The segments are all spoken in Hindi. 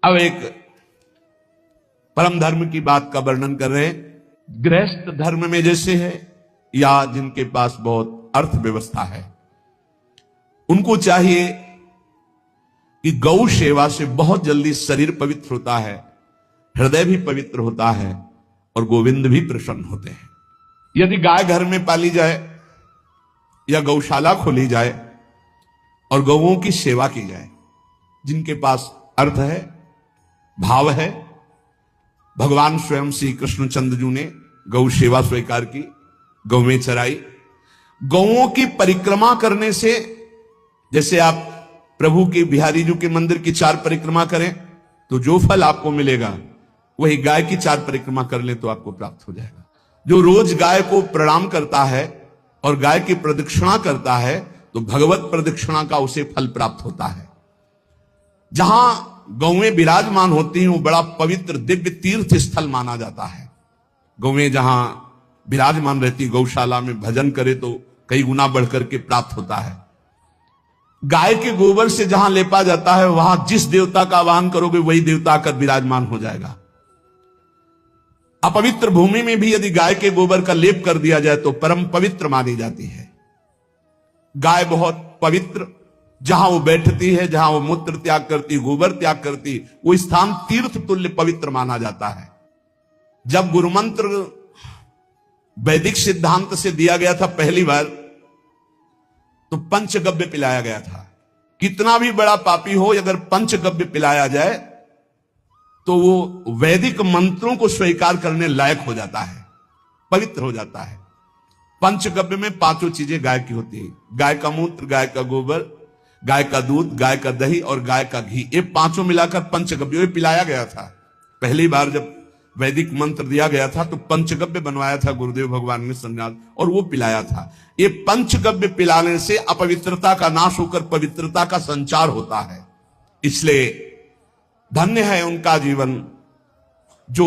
अब एक परम धर्म की बात का वर्णन कर रहे हैं। गृहस्थ धर्म में जैसे है या जिनके पास बहुत अर्थव्यवस्था है, उनको चाहिए कि गौ सेवा से बहुत जल्दी शरीर पवित्र होता है, हृदय भी पवित्र होता है और गोविंद भी प्रसन्न होते हैं। यदि गाय घर में पाली जाए या गौशाला खोली जाए और गौओं की सेवा की जाए, जिनके पास अर्थ है, भाव है, भगवान स्वयं श्री कृष्ण चंद्र ने गौ सेवा स्वीकार की, गौ में चराई। गौओं की परिक्रमा करने से, जैसे आप प्रभु के बिहारी जी के मंदिर की 4 परिक्रमा करें तो जो फल आपको मिलेगा वही गाय की 4 परिक्रमा कर ले तो आपको प्राप्त हो जाएगा। जो रोज गाय को प्रणाम करता है और गाय की प्रदक्षिणा करता है तो भगवत प्रदक्षिणा का उसे फल प्राप्त होता है। जहां गौएं विराजमान होती हैं वो बड़ा पवित्र दिव्य तीर्थ स्थल माना जाता है। गौएं जहां विराजमान रहती, गौशाला में भजन करे तो कई गुना बढ़कर के प्राप्त होता है। गाय के गोबर से जहां लेपा जाता है वहां जिस देवता का आवाहन करोगे वही देवता आकर विराजमान हो जाएगा। अपवित्र भूमि में भी यदि गाय के गोबर का लेप कर दिया जाए तो परम पवित्र मानी जाती है। गाय बहुत पवित्र, जहां वो बैठती है, जहां वो मूत्र त्याग करती, गोबर त्याग करती, वो स्थान तीर्थ तुल्य पवित्र माना जाता है। जब गुरुमंत्र वैदिक सिद्धांत से दिया गया था पहली बार तो पंचगव्य पिलाया गया था। कितना भी बड़ा पापी हो, अगर पंचगव्य पिलाया जाए तो वो वैदिक मंत्रों को स्वीकार करने लायक हो जाता है, पवित्र हो जाता है। पंचगव्य में 5 चीजें गाय की होती है। गाय का मूत्र, गाय का गोबर, गाय का दूध, गाय का दही और गाय का घी, ये 5 मिलाकर पंचगव्य पिलाया गया था। पहली बार जब वैदिक मंत्र दिया गया था तो पंचगव्य बनवाया था गुरुदेव भगवान ने संन्यास, और वो पिलाया था। ये पंचगव्य पिलाने से अपवित्रता का नाश होकर पवित्रता का संचार होता है। इसलिए धन्य है उनका जीवन जो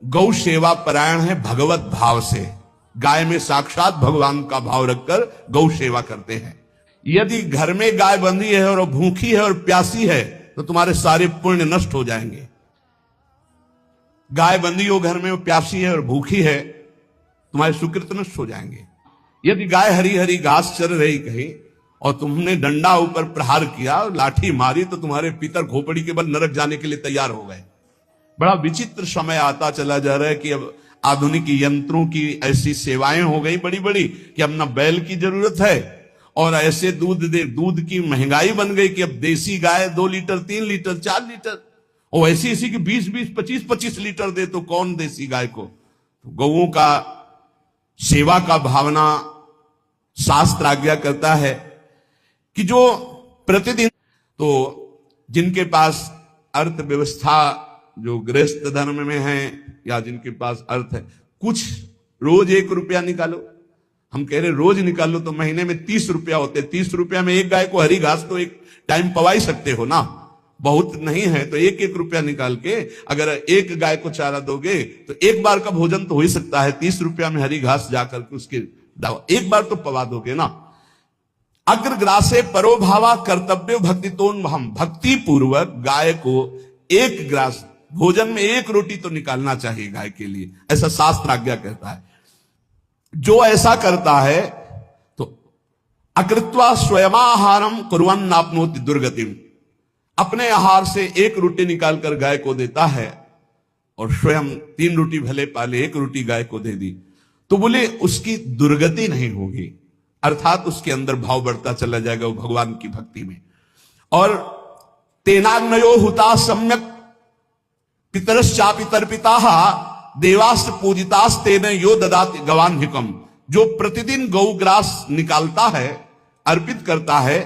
गौ सेवा परायण है, भगवत भाव से गाय में साक्षात भगवान का भाव रखकर गौ सेवा करते हैं। यदि घर में गाय बंधी है और भूखी है और प्यासी है तो तुम्हारे सारे पुण्य नष्ट हो जाएंगे। गाय बंधी हो घर में, वो प्यासी है और भूखी है, तुम्हारे सुकृत नष्ट हो जाएंगे। यदि गाय हरी हरी घास चर रही कहीं और तुमने डंडा ऊपर प्रहार किया और लाठी मारी तो तुम्हारे पितर खोपड़ी के बल नरक जाने के लिए तैयार हो गए। बड़ा विचित्र समय आता चला जा रहा है कि अब आधुनिक यंत्रों की ऐसी सेवाएं हो गई बड़ी बड़ी कि अब न बैल की जरूरत है और ऐसे दूध की महंगाई बन गई कि अब देसी गाय 2 लीटर 3 लीटर 4 लीटर और ऐसी ऐसी कि 20-20 25-25 लीटर दे तो कौन देसी गाय को। तो गौओं का सेवा का भावना शास्त्र आज्ञा करता है कि जो प्रतिदिन, तो जिनके पास अर्थव्यवस्था, जो गृहस्थ धर्म में है या जिनके पास अर्थ है, कुछ रोज 1 रुपया निकालो। हम कह रहे रोज निकालो तो महीने में 30 रुपया होते। 30 रुपया में एक गाय को हरी घास तो एक टाइम पवा ही सकते हो ना, बहुत नहीं है तो 1-1 रुपया निकाल के अगर एक गाय को चारा दोगे तो एक बार का भोजन तो हो ही सकता है। 30 रुपया में हरी घास जाकर के उसके एक बार तो पवा दोगे ना। अग्रग्रासे परोभावा कर्तव्य भक्तितोन हम, भक्ति पूर्वक गाय को 1 ग्रास भोजन में 1 रोटी तो निकालना चाहिए गाय के लिए, ऐसा शास्त्र आज्ञा कहता है। जो ऐसा करता है तो अकृत्वा स्वयमाहारम कुर्वन् नाप्नोति दुर्गतिम, अपने आहार से 1 रोटी निकालकर गाय को देता है और स्वयं 3 रोटी भले पाले 1 रोटी गाय को दे दी तो बोले उसकी दुर्गति नहीं होगी, अर्थात उसके अंदर भाव बढ़ता चला जाएगा वो भगवान की भक्ति में। और तेनाग्नयो हुता सम्यक पितरश्चापि तर्पिता देवास्त्र पूजितास तेन यो ददाति गवान्हिकम, जो प्रतिदिन गौग्रास निकालता है, अर्पित करता है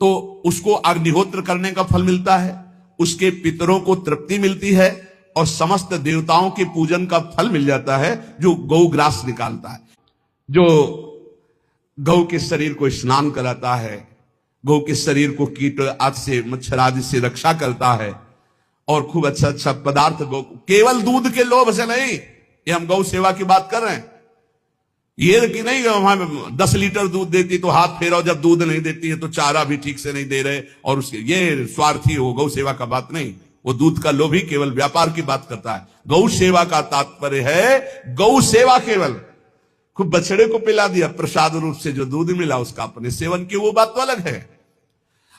तो उसको अग्निहोत्र करने का फल मिलता है, उसके पितरों को तृप्ति मिलती है और समस्त देवताओं के पूजन का फल मिल जाता है जो गौग्रास निकालता है। जो गौ के शरीर को स्नान कराता है, गौ के शरीर को कीट आदि से, मच्छर आदि से रक्षा करता है और खूब अच्छा अच्छा पदार्थ गौ, केवल दूध के लोभ से नहीं, ये हम गौ सेवा की बात कर रहे हैं। ये कि नहीं हमें 10 लीटर दूध देती तो हाथ फेरो, जब दूध नहीं देती है तो चारा भी ठीक से नहीं दे रहे और उसके ये स्वार्थी हो, गौ सेवा का बात नहीं। वो दूध का लोभी केवल व्यापार की बात करता है। गौ सेवा का तात्पर्य है गौ सेवा केवल। खूब बछड़े को पिला दिया प्रसाद रूप से, जो दूध मिला उसका अपने सेवन की, वो बात तो अलग है।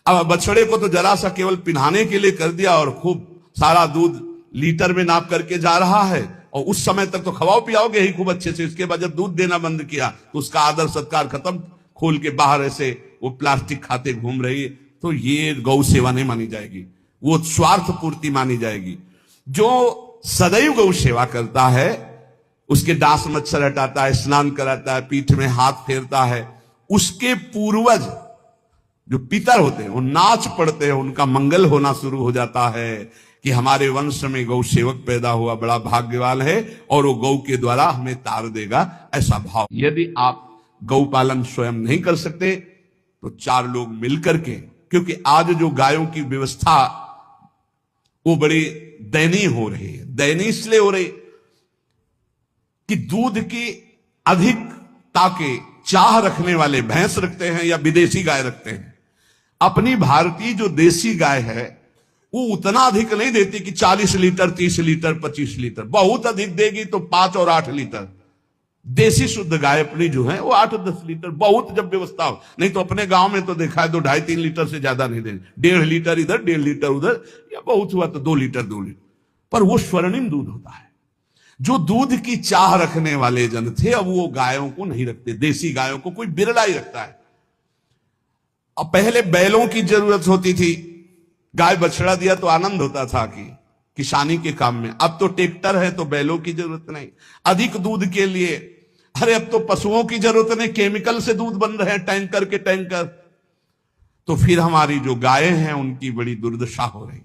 अब बछड़े को तो जरा सा केवल पिन्हाने के लिए कर दिया और खूब सारा दूध लीटर में नाप करके जा रहा है, और उस समय तक तो खवाओ पियाओगे ही खूब अच्छे से। इसके बाद जब दूध देना बंद किया तो उसका आदर सत्कार खत्म, खोल के बाहर ऐसे वो प्लास्टिक खाते घूम रही है, तो ये गौ सेवा नहीं मानी जाएगी, वो स्वार्थ पूर्ति मानी जाएगी। जो सदैव गौ सेवा करता है, उसके दास मच्छर हटाता है, स्नान कराता है, पीठ में हाथ फेरता है, उसके पूर्वज जो पितर होते हैं वो नाच पड़ते हैं, उनका मंगल होना शुरू हो जाता है कि हमारे वंश में गौ सेवक पैदा हुआ, बड़ा भाग्यवान है और वो गौ के द्वारा हमें तार देगा, ऐसा भाव। यदि आप गौ पालन स्वयं नहीं कर सकते तो 4 लोग मिलकर के, क्योंकि आज जो गायों की व्यवस्था वो बड़ी दयनीय हो रही है। दयनीय इसलिए हो रही कि दूध की अधिकता के चाह रखने वाले भैंस रखते हैं या विदेशी गाय रखते हैं। अपनी भारतीय जो देसी गाय है वो उतना अधिक नहीं देती कि 40 लीटर 30 लीटर 25 लीटर, बहुत अधिक देगी तो 5 और 8 लीटर। देसी शुद्ध गाय अपनी जो है वो 8-10 लीटर, बहुत जब व्यवस्था हो। नहीं तो अपने गांव में तो देखा है 2-2.5-3 लीटर से ज्यादा नहीं देंगे, 1.5 लीटर इधर 1.5 लीटर उधर, या बहुत हुआ तो 2 लीटर 2 लीटर, पर वो स्वर्णिम दूध होता है। जो दूध की चाह रखने वाले जन थे अब वो गायों को नहीं रखते, देसी गायों को कोई बिरला ही रखता है। अब पहले बैलों की जरूरत होती थी, गाय बछड़ा दिया तो आनंद होता था कि किसानी के काम में। अब तो ट्रैक्टर है तो बैलों की जरूरत नहीं। अधिक दूध के लिए अरे अब तो पशुओं की जरूरत नहीं, केमिकल से दूध बन रहे हैं, टैंकर के टैंकर। तो फिर हमारी जो गायें हैं उनकी बड़ी दुर्दशा हो रही।